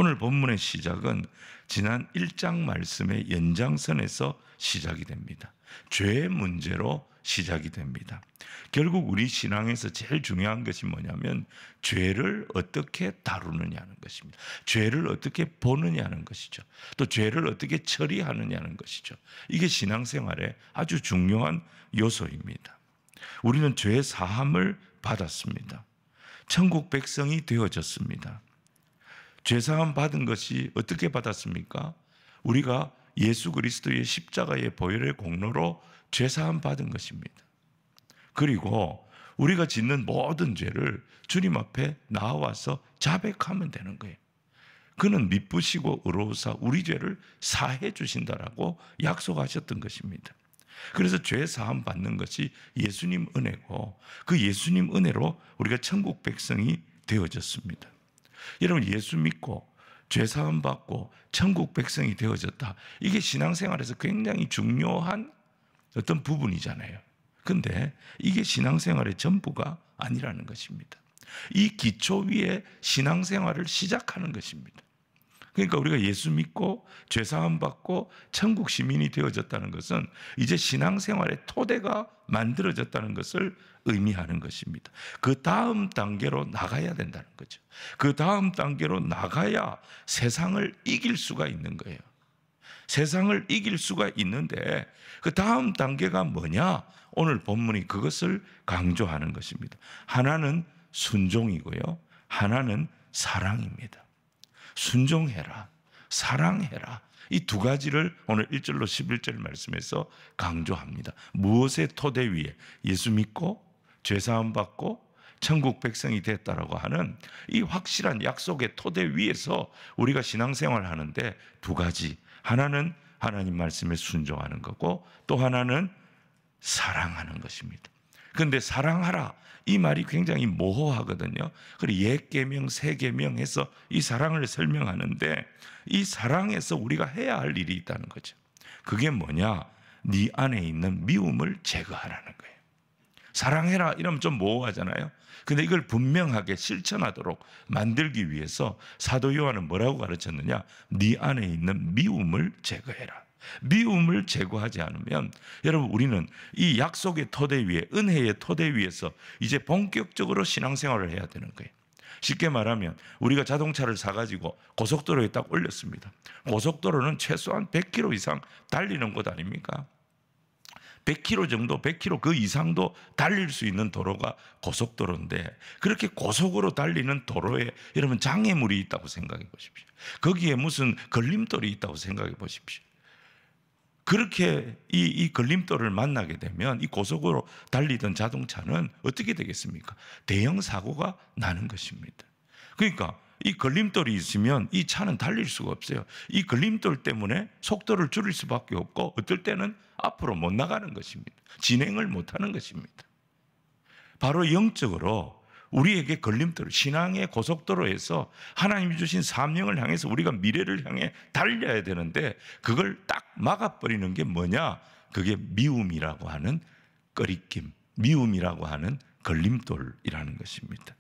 오늘 본문의 시작은 지난 1장 말씀의 연장선에서 시작이 됩니다. 죄의 문제로 시작이 됩니다. 결국 우리 신앙에서 제일 중요한 것이 뭐냐면 죄를 어떻게 다루느냐는 것입니다. 죄를 어떻게 보느냐는 것이죠. 또 죄를 어떻게 처리하느냐는 것이죠. 이게 신앙생활의 아주 중요한 요소입니다. 우리는 죄 사함을 받았습니다. 천국 백성이 되어졌습니다. 죄사함 받은 것이 어떻게 받았습니까? 우리가 예수 그리스도의 십자가의 보혈의 공로로 죄사함 받은 것입니다. 그리고 우리가 짓는 모든 죄를 주님 앞에 나와서 자백하면 되는 거예요. 그는 미쁘시고 의로우사 우리 죄를 사해 주신다라고 약속하셨던 것입니다. 그래서 죄 사함 받는 것이 예수님 은혜고 그 예수님 은혜로 우리가 천국 백성이 되어졌습니다. 여러분, 예수 믿고 죄 사함 받고 천국 백성이 되어졌다. 이게 신앙생활에서 굉장히 중요한 어떤 부분이잖아요. 근데 이게 신앙생활의 전부가 아니라는 것입니다. 이 기초 위에 신앙생활을 시작하는 것입니다. 그러니까 우리가 예수 믿고 죄사함 받고 천국 시민이 되어졌다는 것은 이제 신앙생활의 토대가 만들어졌다는 것을 의미하는 것입니다. 그 다음 단계로 나가야 된다는 거죠. 그 다음 단계로 나가야 세상을 이길 수가 있는 거예요. 세상을 이길 수가 있는데 그 다음 단계가 뭐냐? 오늘 본문이 그것을 강조하는 것입니다. 하나는 순종이고요. 하나는 사랑입니다. 순종해라, 사랑해라. 이 두 가지를 오늘 1절로 11절 말씀에서 강조합니다. 무엇의 토대 위에? 예수 믿고 죄사함 받고 천국 백성이 됐다라고 하는 이 확실한 약속의 토대 위에서 우리가 신앙생활을 하는데 두 가지. 하나는 하나님 말씀에 순종하는 거고 또 하나는 사랑하는 것입니다. 그런데 사랑하라 이 말이 굉장히 모호하거든요. 그리고 옛 계명, 새 계명 해서 이 사랑을 설명하는데 이 사랑에서 우리가 해야 할 일이 있다는 거죠. 그게 뭐냐? 네 안에 있는 미움을 제거하라는 거예요. 사랑해라 이러면 좀 모호하잖아요. 근데 이걸 분명하게 실천하도록 만들기 위해서 사도 요한은 뭐라고 가르쳤느냐? 네 안에 있는 미움을 제거해라. 미움을 제거하지 않으면 여러분 우리는 이 약속의 토대 위에 은혜의 토대 위에서 이제 본격적으로 신앙생활을 해야 되는 거예요. 쉽게 말하면 우리가 자동차를 사가지고 고속도로에 딱 올렸습니다. 고속도로는 최소한 100km 이상 달리는 곳 아닙니까? 100km 정도, 100km 그 이상도 달릴 수 있는 도로가 고속도로인데 그렇게 고속으로 달리는 도로에 여러분 장애물이 있다고 생각해 보십시오. 거기에 무슨 걸림돌이 있다고 생각해 보십시오. 그렇게 이 걸림돌을 만나게 되면 이 고속으로 달리던 자동차는 어떻게 되겠습니까? 대형 사고가 나는 것입니다. 그러니까 이 걸림돌이 있으면 이 차는 달릴 수가 없어요. 이 걸림돌 때문에 속도를 줄일 수밖에 없고 어떨 때는 앞으로 못 나가는 것입니다. 진행을 못 하는 것입니다. 바로 영적으로 우리에게 걸림돌, 신앙의 고속도로에서 하나님이 주신 사명을 향해서 우리가 미래를 향해 달려야 되는데 그걸 딱 막아버리는 게 뭐냐? 그게 미움이라고 하는 꺼리낌, 미움이라고 하는 걸림돌이라는 것입니다.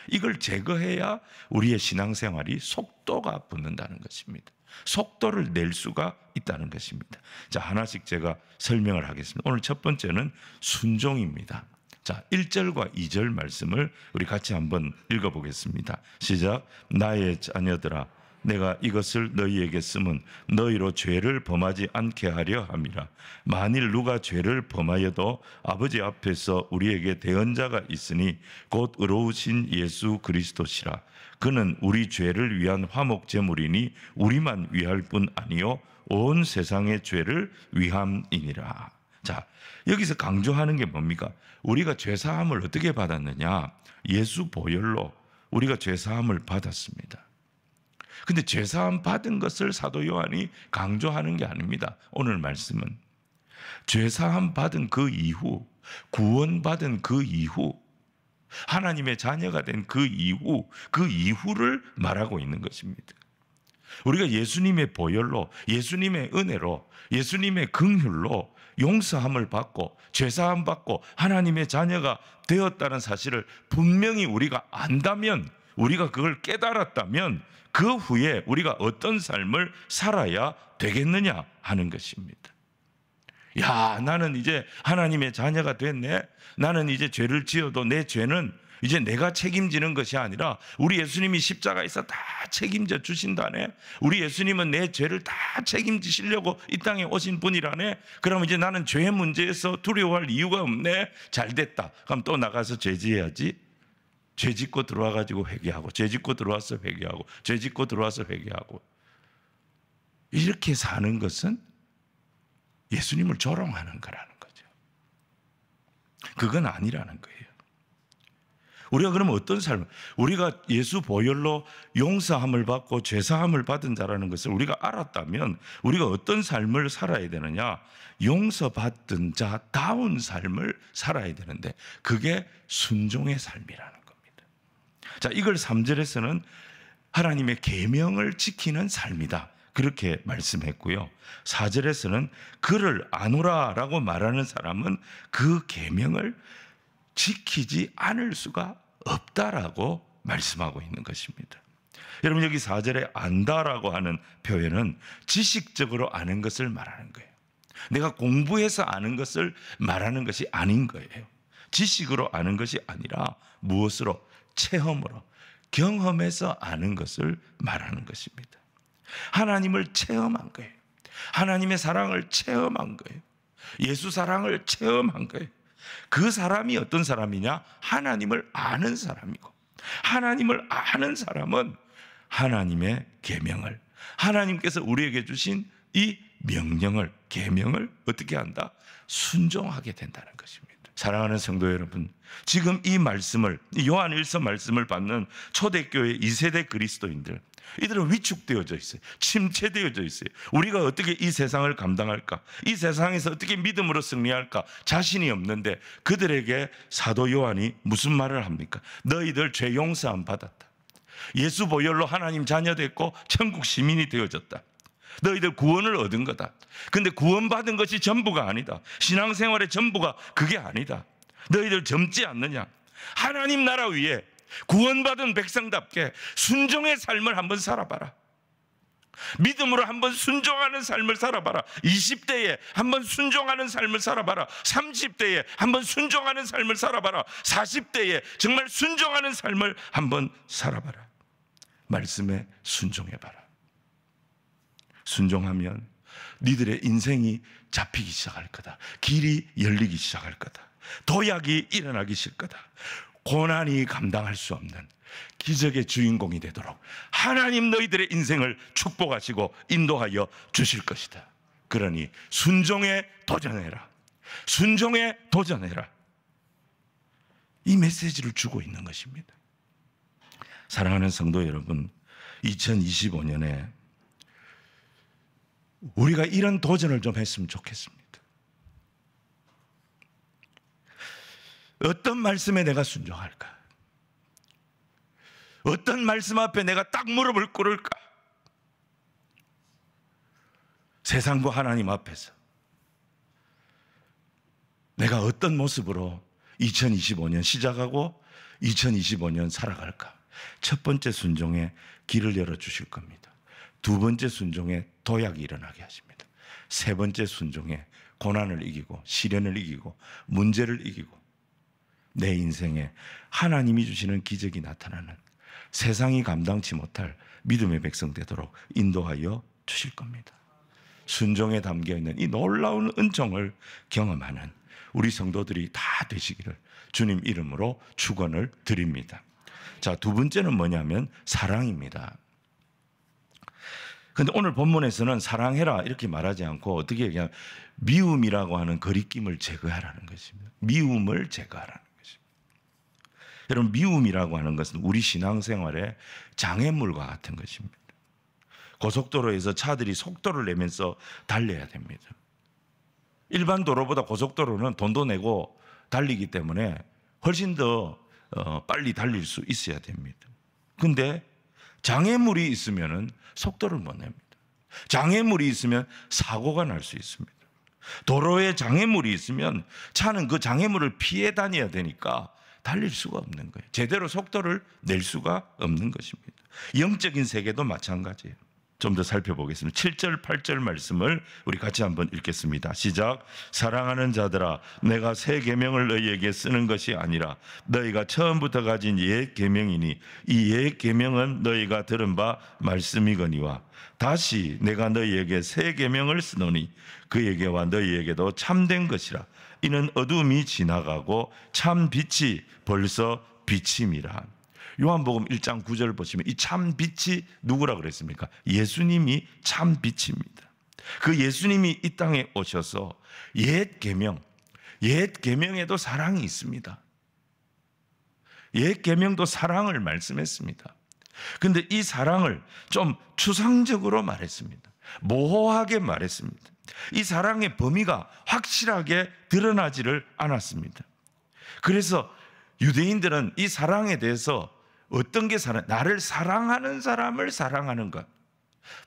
이걸 제거해야 우리의 신앙생활이 속도가 붙는다는 것입니다. 속도를 낼 수가 있다는 것입니다. 자, 하나씩 제가 설명을 하겠습니다. 오늘 첫 번째는 순종입니다. 자, 1절과 2절 말씀을 우리 같이 한번 읽어보겠습니다. 시작. 나의 자녀들아, 내가 이것을 너희에게 쓰면 너희로 죄를 범하지 않게 하려 함이라. 만일 누가 죄를 범하여도 아버지 앞에서 우리에게 대언자가 있으니 곧 의로우신 예수 그리스도시라. 그는 우리 죄를 위한 화목제물이니 우리만 위할 뿐 아니요 온 세상의 죄를 위함이니라. 자, 여기서 강조하는 게 뭡니까? 우리가 죄사함을 어떻게 받았느냐? 예수 보혈로 우리가 죄사함을 받았습니다. 근데 죄사함 받은 것을 사도 요한이 강조하는 게 아닙니다. 오늘 말씀은 죄사함 받은 그 이후, 구원받은 그 이후, 하나님의 자녀가 된 그 이후, 그 이후를 말하고 있는 것입니다. 우리가 예수님의 보혈로, 예수님의 은혜로, 예수님의 긍휼로 용서함을 받고 죄사함 받고 하나님의 자녀가 되었다는 사실을 분명히 우리가 안다면 우리가 그걸 깨달았다면 그 후에 우리가 어떤 삶을 살아야 되겠느냐 하는 것입니다. 야, 나는 이제 하나님의 자녀가 됐네. 나는 이제 죄를 지어도 내 죄는 이제 내가 책임지는 것이 아니라 우리 예수님이 십자가에서 다 책임져 주신다네. 우리 예수님은 내 죄를 다 책임지시려고 이 땅에 오신 분이라네. 그럼 이제 나는 죄 문제에서 두려워할 이유가 없네. 잘 됐다. 그럼 또 나가서 죄 지어야지. 죄 짓고 들어와가지고 회개하고, 죄 짓고 들어와서 회개하고, 죄 짓고 들어와서 회개하고. 이렇게 사는 것은 예수님을 조롱하는 거라는 거죠. 그건 아니라는 거예요. 우리가 그러면 어떤 삶, 우리가 예수 보혈로 용서함을 받고 죄사함을 받은 자라는 것을 우리가 알았다면 우리가 어떤 삶을 살아야 되느냐? 용서받은 자다운 삶을 살아야 되는데 그게 순종의 삶이라는 겁니다. 자, 이걸 3절에서는 하나님의 계명을 지키는 삶이다, 그렇게 말씀했고요. 4절에서는 그를 아노라라고 말하는 사람은 그 계명을 지키지 않을 수가 없다라고 말씀하고 있는 것입니다. 여러분, 여기 4절에 안다라고 하는 표현은 지식적으로 아는 것을 말하는 거예요. 내가 공부해서 아는 것을 말하는 것이 아닌 거예요. 지식으로 아는 것이 아니라 무엇으로? 체험으로, 경험해서 아는 것을 말하는 것입니다. 하나님을 체험한 거예요. 하나님의 사랑을 체험한 거예요. 예수 사랑을 체험한 거예요. 그 사람이 어떤 사람이냐? 하나님을 아는 사람이고, 하나님을 아는 사람은 하나님의 계명을, 하나님께서 우리에게 주신 이 명령을, 계명을 어떻게 한다? 순종하게 된다는 것입니다. 사랑하는 성도 여러분, 지금 이 말씀을, 요한 1서 말씀을 받는 초대교회 2세대 그리스도인들, 이들은 위축되어져 있어요. 침체되어져 있어요. 우리가 어떻게 이 세상을 감당할까? 이 세상에서 어떻게 믿음으로 승리할까? 자신이 없는데 그들에게 사도 요한이 무슨 말을 합니까? 너희들 죄 용서함 받았다. 예수 보혈로 하나님 자녀 됐고 천국 시민이 되어졌다. 너희들 구원을 얻은 거다. 근데 구원받은 것이 전부가 아니다. 신앙생활의 전부가 그게 아니다. 너희들 젊지 않느냐? 하나님 나라 위에 구원받은 백성답게 순종의 삶을 한번 살아봐라. 믿음으로 한번 순종하는 삶을 살아봐라. 20대에 한번 순종하는 삶을 살아봐라. 30대에 한번 순종하는 삶을 살아봐라. 40대에 정말 순종하는 삶을 한번 살아봐라. 말씀에 순종해봐라. 순종하면 니들의 인생이 잡히기 시작할 거다. 길이 열리기 시작할 거다. 도약이 일어나기 시작할 거다. 고난이 감당할 수 없는 기적의 주인공이 되도록 하나님 너희들의 인생을 축복하시고 인도하여 주실 것이다. 그러니 순종에 도전해라. 순종에 도전해라. 이 메시지를 주고 있는 것입니다. 사랑하는 성도 여러분, 2025년에 우리가 이런 도전을 좀 했으면 좋겠습니다. 어떤 말씀에 내가 순종할까? 어떤 말씀 앞에 내가 딱 무릎을 꿇을까? 세상과 하나님 앞에서 내가 어떤 모습으로 2025년 시작하고 2025년 살아갈까? 첫 번째 순종에 길을 열어주실 겁니다. 두 번째 순종에 도약이 일어나게 하십니다. 세 번째 순종에 고난을 이기고 시련을 이기고 문제를 이기고 내 인생에 하나님이 주시는 기적이 나타나는 세상이 감당치 못할 믿음의 백성 되도록 인도하여 주실 겁니다. 순종에 담겨있는 이 놀라운 은총을 경험하는 우리 성도들이 다 되시기를 주님 이름으로 축원을 드립니다. 자, 두 번째는 뭐냐면 사랑입니다. 근데 오늘 본문에서는 사랑해라 이렇게 말하지 않고 어떻게 얘기하면 미움이라고 하는 거리낌을 제거하라는 것입니다. 미움을 제거하라는 것입니다. 여러분, 미움이라고 하는 것은 우리 신앙생활의 장애물과 같은 것입니다. 고속도로에서 차들이 속도를 내면서 달려야 됩니다. 일반 도로보다 고속도로는 돈도 내고 달리기 때문에 훨씬 더 빨리 달릴 수 있어야 됩니다. 근데 장애물이 있으면 속도를 못 냅니다. 장애물이 있으면 사고가 날 수 있습니다. 도로에 장애물이 있으면 차는 그 장애물을 피해 다녀야 되니까 달릴 수가 없는 거예요. 제대로 속도를 낼 수가 없는 것입니다. 영적인 세계도 마찬가지예요. 좀 더 살펴보겠습니다. 7절, 8절 말씀을 우리 같이 한번 읽겠습니다. 시작. 사랑하는 자들아, 내가 새 계명을 너희에게 쓰는 것이 아니라 너희가 처음부터 가진 옛 계명이니 이 옛 계명은 너희가 들은 바 말씀이거니와 다시 내가 너희에게 새 계명을 쓰노니 그에게와 너희에게도 참된 것이라. 이는 어둠이 지나가고 참 빛이 벌써 비침이라. 요한복음 1장 9절 보시면 이 참 빛이 누구라 그랬습니까? 예수님이 참 빛입니다. 그 예수님이 이 땅에 오셔서 옛 계명에도 사랑이 있습니다. 옛 계명도 사랑을 말씀했습니다. 근데 이 사랑을 좀 추상적으로 말했습니다. 모호하게 말했습니다. 이 사랑의 범위가 확실하게 드러나지를 않았습니다. 그래서 유대인들은 이 사랑에 대해서 어떤 게 나를 사랑하는 사람을 사랑하는 것,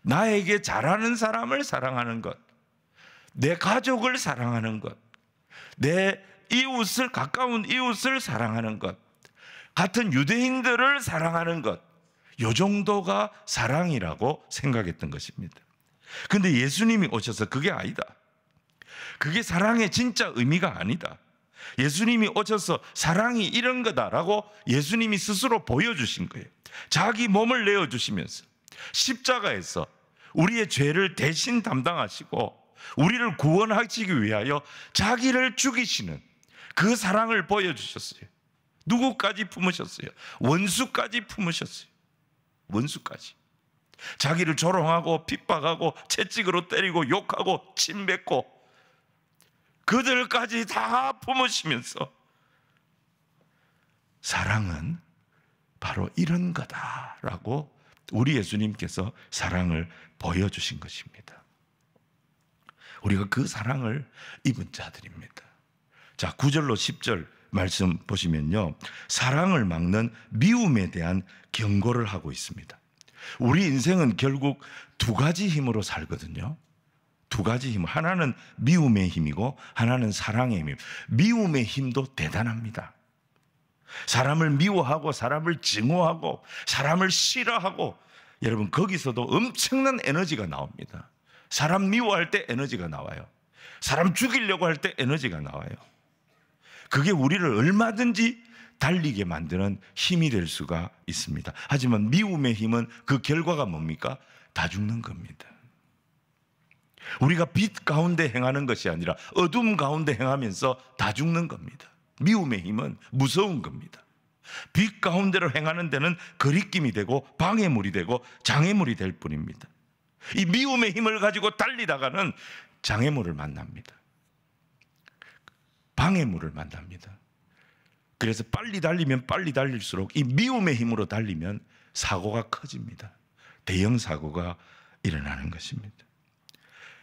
나에게 잘하는 사람을 사랑하는 것, 내 가족을 사랑하는 것, 내 이웃을, 가까운 이웃을 사랑하는 것, 같은 유대인들을 사랑하는 것, 요 정도가 사랑이라고 생각했던 것입니다. 근데 예수님이 오셔서 그게 아니다. 그게 사랑의 진짜 의미가 아니다. 예수님이 오셔서 사랑이 이런 거다라고 예수님이 스스로 보여주신 거예요. 자기 몸을 내어주시면서 십자가에서 우리의 죄를 대신 담당하시고 우리를 구원하시기 위하여 자기를 죽이시는 그 사랑을 보여주셨어요. 누구까지 품으셨어요? 원수까지 품으셨어요. 원수까지. 자기를 조롱하고 핍박하고 채찍으로 때리고 욕하고 침뱉고 그들까지 다 품으시면서 사랑은 바로 이런 거다라고 우리 예수님께서 사랑을 보여주신 것입니다. 우리가 그 사랑을 입은 자들입니다. 자, 9절로 10절 말씀 보시면요, 사랑을 막는 미움에 대한 경고를 하고 있습니다. 우리 인생은 결국 두 가지 힘으로 살거든요. 두 가지 힘. 하나는 미움의 힘이고 하나는 사랑의 힘. 미움의 힘도 대단합니다. 사람을 미워하고 사람을 증오하고 사람을 싫어하고, 여러분 거기서도 엄청난 에너지가 나옵니다. 사람 미워할 때 에너지가 나와요. 사람 죽이려고 할 때 에너지가 나와요. 그게 우리를 얼마든지 달리게 만드는 힘이 될 수가 있습니다. 하지만 미움의 힘은 그 결과가 뭡니까? 다 죽는 겁니다. 우리가 빛 가운데 행하는 것이 아니라 어둠 가운데 행하면서 다 죽는 겁니다. 미움의 힘은 무서운 겁니다. 빛 가운데로 행하는 데는 거리낌이 되고 방해물이 되고 장애물이 될 뿐입니다. 이 미움의 힘을 가지고 달리다가는 장애물을 만납니다. 방해물을 만납니다. 그래서 빨리 달리면 빨리 달릴수록 이 미움의 힘으로 달리면 사고가 커집니다. 대형 사고가 일어나는 것입니다.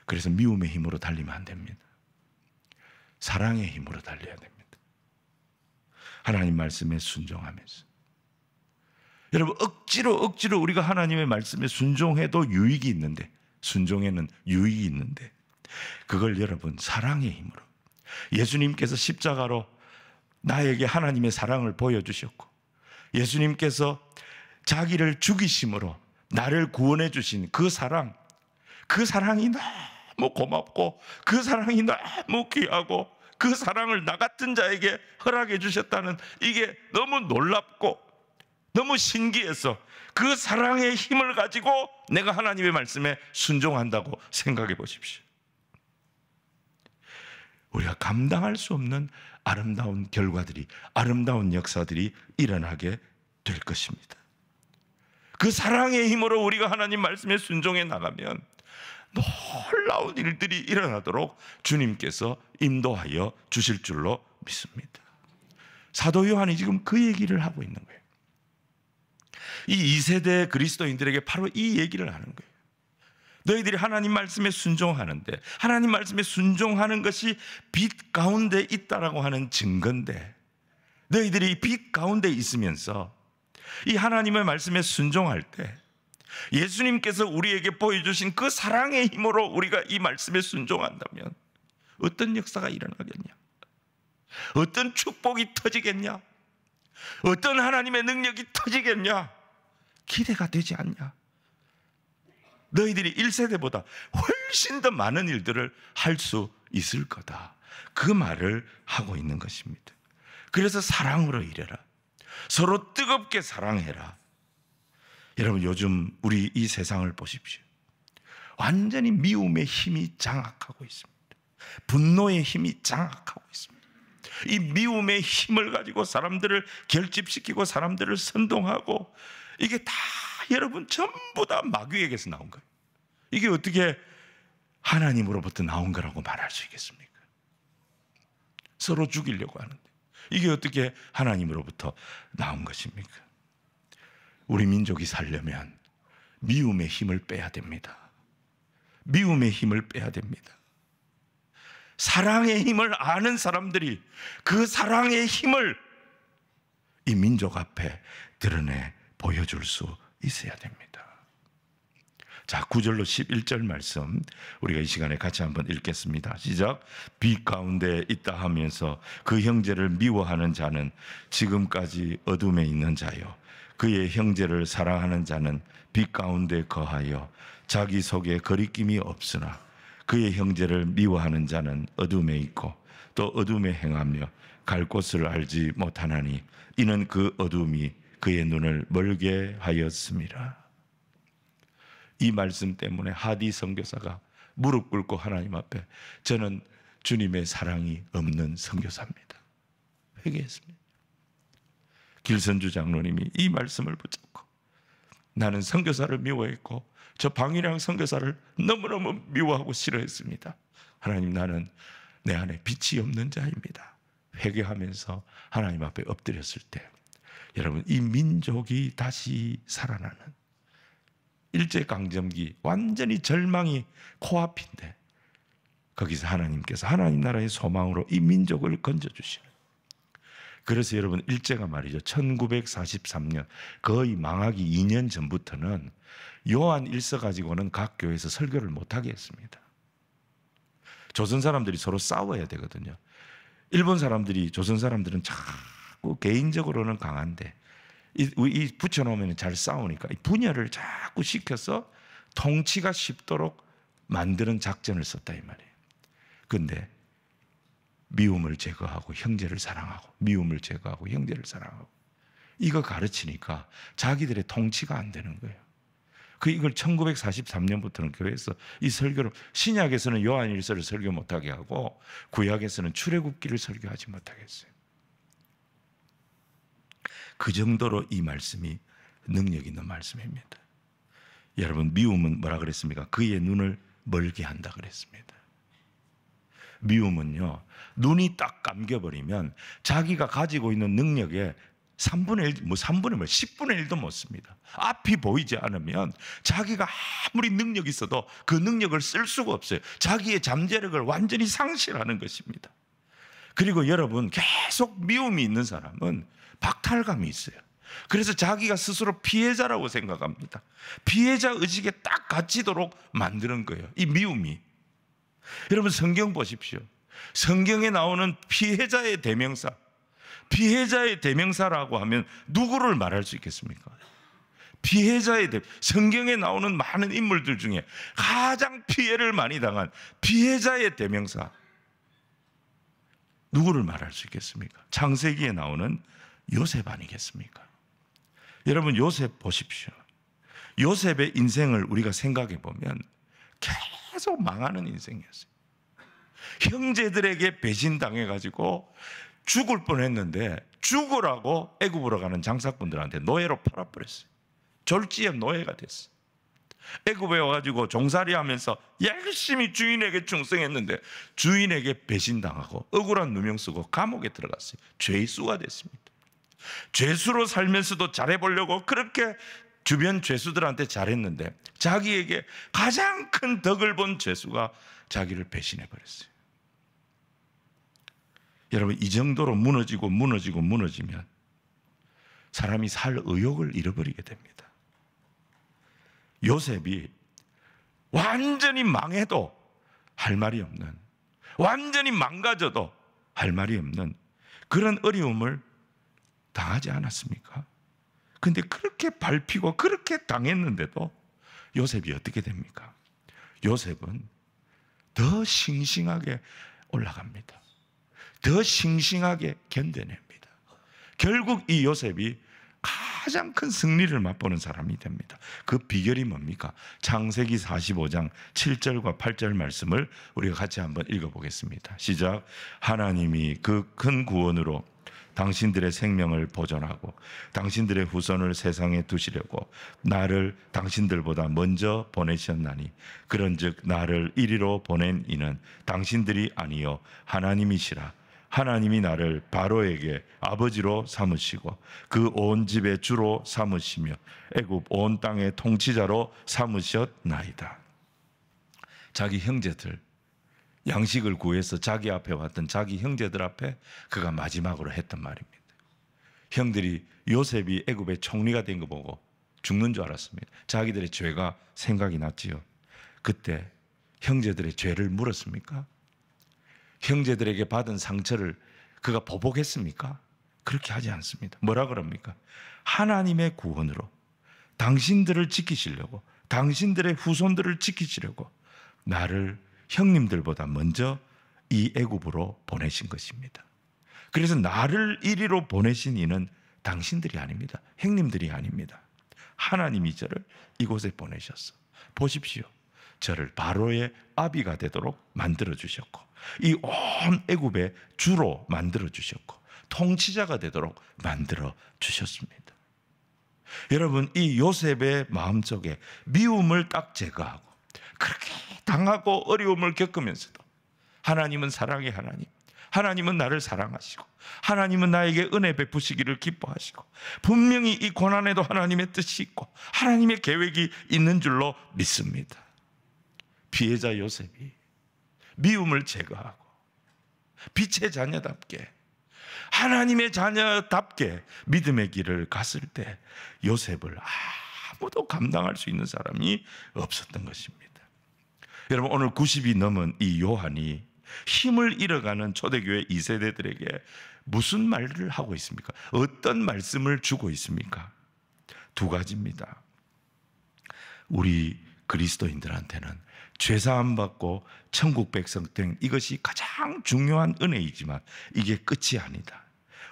그래서 미움의 힘으로 달리면 안 됩니다. 사랑의 힘으로 달려야 됩니다. 하나님 말씀에 순종하면서. 여러분, 억지로 우리가 하나님의 말씀에 순종해도 유익이 있는데, 순종에는 유익이 있는데, 그걸 여러분 사랑의 힘으로, 예수님께서 십자가로 나에게 하나님의 사랑을 보여주셨고, 예수님께서 자기를 죽이심으로 나를 구원해 주신 그 사랑이 너무 고맙고, 그 사랑이 너무 귀하고, 그 사랑을 나 같은 자에게 허락해 주셨다는 이게 너무 놀랍고 너무 신기해서 그 사랑의 힘을 가지고 내가 하나님의 말씀에 순종한다고 생각해 보십시오. 우리가 감당할 수 없는 아름다운 결과들이, 아름다운 역사들이 일어나게 될 것입니다. 그 사랑의 힘으로 우리가 하나님 말씀에 순종해 나가면 놀라운 일들이 일어나도록 주님께서 인도하여 주실 줄로 믿습니다. 사도 요한이 지금 그 얘기를 하고 있는 거예요. 이 2세대 그리스도인들에게 바로 이 얘기를 하는 거예요. 너희들이 하나님 말씀에 순종하는데, 하나님 말씀에 순종하는 것이 빛 가운데 있다라고 하는 증거인데, 너희들이 빛 가운데 있으면서 이 하나님의 말씀에 순종할 때 예수님께서 우리에게 보여주신 그 사랑의 힘으로 우리가 이 말씀에 순종한다면 어떤 역사가 일어나겠냐? 어떤 축복이 터지겠냐? 어떤 하나님의 능력이 터지겠냐? 기대가 되지 않냐? 너희들이 1세대보다 훨씬 더 많은 일들을 할 수 있을 거다. 그 말을 하고 있는 것입니다. 그래서 사랑으로 일해라. 서로 뜨겁게 사랑해라. 여러분, 요즘 우리 이 세상을 보십시오. 완전히 미움의 힘이 장악하고 있습니다. 분노의 힘이 장악하고 있습니다. 이 미움의 힘을 가지고 사람들을 결집시키고 사람들을 선동하고, 이게 다 여러분 전부 다 마귀에게서 나온 거예요. 이게 어떻게 하나님으로부터 나온 거라고 말할 수 있겠습니까? 서로 죽이려고 하는데 이게 어떻게 하나님으로부터 나온 것입니까? 우리 민족이 살려면 미움의 힘을 빼야 됩니다. 미움의 힘을 빼야 됩니다. 사랑의 힘을 아는 사람들이 그 사랑의 힘을 이 민족 앞에 드러내 보여줄 수 있어야 됩니다. 자, 9절로 11절 말씀 우리가 이 시간에 같이 한번 읽겠습니다. 시작. 빛 가운데 있다 하면서 그 형제를 미워하는 자는 지금까지 어둠에 있는 자요, 그의 형제를 사랑하는 자는 빛 가운데 거하여 자기 속에 거리낌이 없으나 그의 형제를 미워하는 자는 어둠에 있고 또 어둠에 행하며 갈 곳을 알지 못하나니 이는 그 어둠이 그의 눈을 멀게 하였습니다. 이 말씀 때문에 하디 선교사가 무릎 꿇고 하나님 앞에, 저는 주님의 사랑이 없는 선교사입니다, 회개했습니다. 길선주 장로님이 이 말씀을 붙잡고, 나는 선교사를 미워했고 저 방일영 선교사를 너무너무 미워하고 싫어했습니다. 하나님, 나는 내 안에 빛이 없는 자입니다. 회개하면서 하나님 앞에 엎드렸을 때, 여러분, 이 민족이 다시 살아나는, 일제강점기 완전히 절망이 코앞인데 거기서 하나님께서 하나님 나라의 소망으로 이 민족을 건져주시는, 그래서 여러분, 일제가 말이죠, 1943년 거의 망하기 2년 전부터는 요한 일서 가지고는 각 교회에서 설교를 못하게 했습니다. 조선 사람들이 서로 싸워야 되거든요. 일본 사람들이, 조선 사람들은 자꾸 개인적으로는 강한데 이 붙여놓으면 잘 싸우니까 이 분열을 자꾸 시켜서 통치가 쉽도록 만드는 작전을 썼다 이 말이에요. 그런데 미움을 제거하고 형제를 사랑하고, 미움을 제거하고 형제를 사랑하고, 이거 가르치니까 자기들의 통치가 안 되는 거예요. 이걸 1943년부터는 교회에서 이 설교를, 신약에서는 요한일서를 설교 못하게 하고 구약에서는 출애굽기를 설교하지 못하게 했어요. 그 정도로 이 말씀이 능력 있는 말씀입니다. 여러분, 미움은 뭐라 그랬습니까? 그의 눈을 멀게 한다 그랬습니다. 미움은요, 눈이 딱 감겨버리면 자기가 가지고 있는 능력의 3분의 1, 10분의 1도 못 씁니다. 앞이 보이지 않으면 자기가 아무리 능력이 있어도 그 능력을 쓸 수가 없어요. 자기의 잠재력을 완전히 상실하는 것입니다. 그리고 여러분, 계속 미움이 있는 사람은 박탈감이 있어요. 그래서 자기가 스스로 피해자라고 생각합니다. 피해자 의식에 딱 갇히도록 만드는 거예요, 이 미움이. 여러분, 성경 보십시오. 성경에 나오는 피해자의 대명사, 피해자의 대명사라고 하면 누구를 말할 수 있겠습니까? 성경에 나오는 많은 인물들 중에 가장 피해를 많이 당한 피해자의 대명사, 누구를 말할 수 있겠습니까? 창세기에 나오는 요셉 아니겠습니까? 여러분, 요셉 보십시오. 요셉의 인생을 우리가 생각해 보면 계속 망하는 인생이었어요. 형제들에게 배신당해가지고 죽을 뻔했는데 죽으라고 애굽으로 가는 장사꾼들한테 노예로 팔아버렸어요. 졸지에 노예가 됐어요. 애굽에 와가지고 종살이하면서 열심히 주인에게 충성했는데 주인에게 배신당하고 억울한 누명 쓰고 감옥에 들어갔어요. 죄수가 됐습니다. 죄수로 살면서도 잘해보려고 그렇게 주변 죄수들한테 잘했는데 자기에게 가장 큰 덕을 본 죄수가 자기를 배신해버렸어요. 여러분, 이 정도로 무너지면 사람이 살 의욕을 잃어버리게 됩니다. 요셉이 완전히 망해도 할 말이 없는, 완전히 망가져도 할 말이 없는 그런 어려움을 당하지 않았습니까? 근데 그렇게 밟히고 그렇게 당했는데도 요셉이 어떻게 됩니까? 요셉은 더 싱싱하게 올라갑니다. 더 싱싱하게 견뎌냅니다. 결국 이 요셉이 가장 큰 승리를 맛보는 사람이 됩니다. 그 비결이 뭡니까? 창세기 45장 7절과 8절 말씀을 우리가 같이 한번 읽어보겠습니다. 시작. 하나님이 그 큰 구원으로 당신들의 생명을 보존하고 당신들의 후손을 세상에 두시려고 나를 당신들보다 먼저 보내셨나니 그런즉 나를 이리로 보낸 이는 당신들이 아니요 하나님이시라. 하나님이 나를 바로에게 아버지로 삼으시고 그 온 집의 주로 삼으시며 애굽 온 땅의 통치자로 삼으셨나이다. 자기 형제들 양식을 구해서 자기 앞에 왔던 자기 형제들 앞에 그가 마지막으로 했던 말입니다. 형들이 요셉이 애굽의 총리가 된 거 보고 죽는 줄 알았습니다. 자기들의 죄가 생각이 났지요. 그때 형제들의 죄를 물었습니까? 형제들에게 받은 상처를 그가 보복했습니까? 그렇게 하지 않습니다. 뭐라 그럽니까? 하나님의 구원으로 당신들을 지키시려고, 당신들의 후손들을 지키시려고 나를 형님들보다 먼저 이 애굽으로 보내신 것입니다. 그래서 나를 이리로 보내신 이는 당신들이 아닙니다. 형님들이 아닙니다. 하나님이 저를 이곳에 보내셨어. 보십시오. 저를 바로의 아비가 되도록 만들어 주셨고 이 온 애굽의 주로 만들어 주셨고 통치자가 되도록 만들어 주셨습니다. 여러분, 이 요셉의 마음속에 미움을 딱 제거하고 그렇게 당하고 어려움을 겪으면서도 하나님은 사랑의 하나님, 하나님은 나를 사랑하시고 하나님은 나에게 은혜 베푸시기를 기뻐하시고 분명히 이 고난에도 하나님의 뜻이 있고 하나님의 계획이 있는 줄로 믿습니다. 피해자 요셉이 미움을 제거하고 빛의 자녀답게 하나님의 자녀답게 믿음의 길을 갔을 때 요셉을 아무도 감당할 수 있는 사람이 없었던 것입니다. 여러분, 오늘 90이 넘은 이 요한이 힘을 잃어가는 초대교회 2세대들에게 무슨 말을 하고 있습니까? 어떤 말씀을 주고 있습니까? 두 가지입니다. 우리 그리스도인들한테는 죄사함 받고 천국 백성 된 이것이 가장 중요한 은혜이지만 이게 끝이 아니다.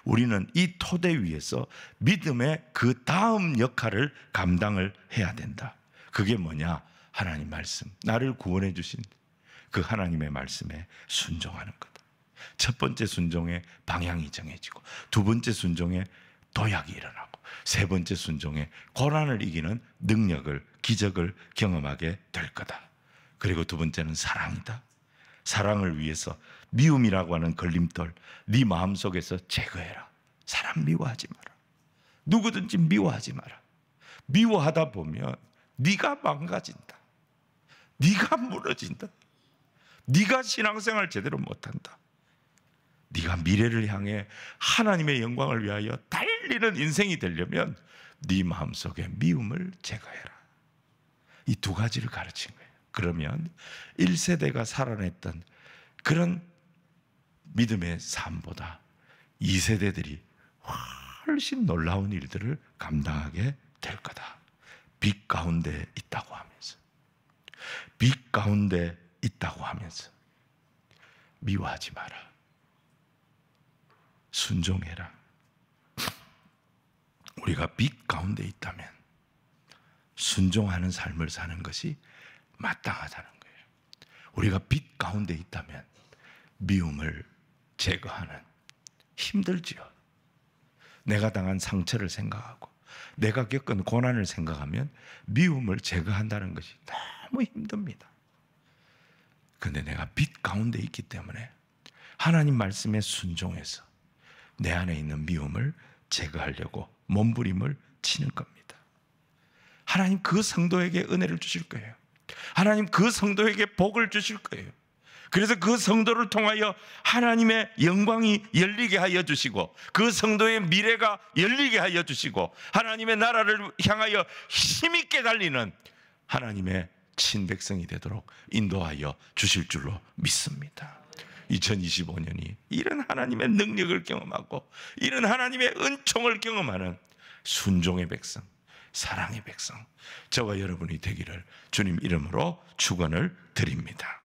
우리는 이 토대 위에서 믿음의 그 다음 역할을 감당을 해야 된다. 그게 뭐냐? 하나님 말씀, 나를 구원해 주신 그 하나님의 말씀에 순종하는 거다. 첫 번째 순종에 방향이 정해지고 두 번째 순종에 도약이 일어나고 세 번째 순종에 고난을 이기는 능력을, 기적을 경험하게 될 거다. 그리고 두 번째는 사랑이다. 사랑을 위해서 미움이라고 하는 걸림돌 네 마음속에서 제거해라. 사람 미워하지 마라. 누구든지 미워하지 마라. 미워하다 보면 네가 망가진다. 네가 무너진다. 네가 신앙생활 제대로 못한다. 네가 미래를 향해 하나님의 영광을 위하여 달리는 인생이 되려면 네 마음속에 미움을 제거해라. 이 두 가지를 가르친 거예요. 그러면 1세대가 살아냈던 그런 믿음의 삶보다 2세대들이 훨씬 놀라운 일들을 감당하게 될 거다. 빛 가운데 있다고 하면서, 빛 가운데 있다고 하면서 미워하지 마라. 순종해라. 우리가 빛 가운데 있다면 순종하는 삶을 사는 것이 마땅하다는 거예요. 우리가 빛 가운데 있다면 미움을 제거하는, 힘들지요. 내가 당한 상처를 생각하고 내가 겪은 고난을 생각하면 미움을 제거한다는 것이 너무 힘듭니다. 그런데 내가 빛 가운데 있기 때문에 하나님 말씀에 순종해서 내 안에 있는 미움을 제거하려고 몸부림을 치는 겁니다. 하나님 그 성도에게 은혜를 주실 거예요. 하나님 그 성도에게 복을 주실 거예요. 그래서 그 성도를 통하여 하나님의 영광이 열리게 하여 주시고 그 성도의 미래가 열리게 하여 주시고 하나님의 나라를 향하여 힘있게 달리는 하나님의 친백성이 되도록 인도하여 주실 줄로 믿습니다. 2025년이 이런 하나님의 능력을 경험하고 이런 하나님의 은총을 경험하는 순종의 백성, 사랑의 백성, 저와 여러분이 되기를 주님 이름으로 축원을 드립니다.